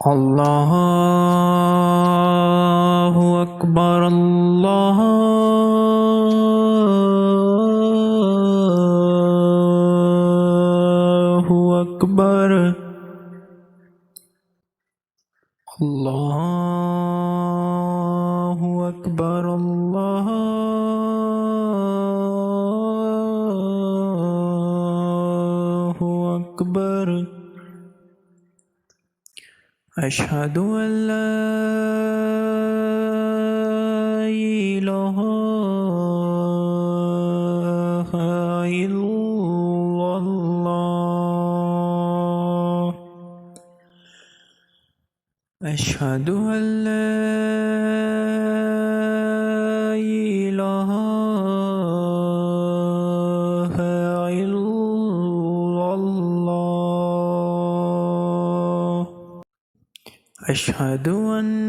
الله أكبر الله أكبر الله أكبر الله أكبر أشهد أن لا إله إلا الله أشهد أن لا إله إلا الله أشهد أن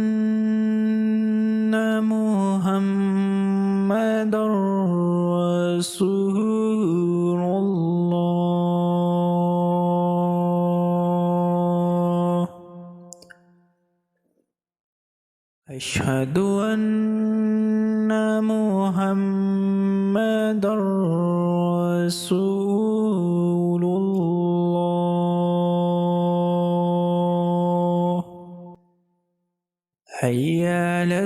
محمدًا رسول الله أشهد أن محمدًا رسول الله حي على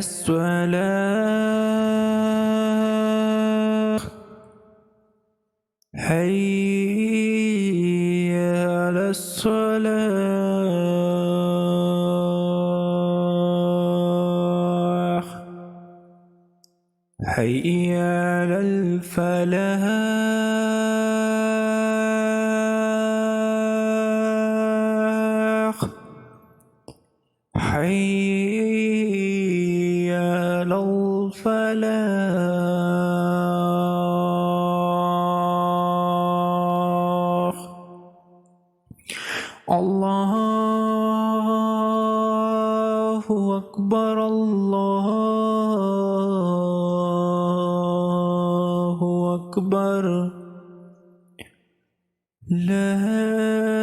الصلاة حي على الصلاة حي على الفلاح حي على الفلاح الله أكبر الله أكبر لا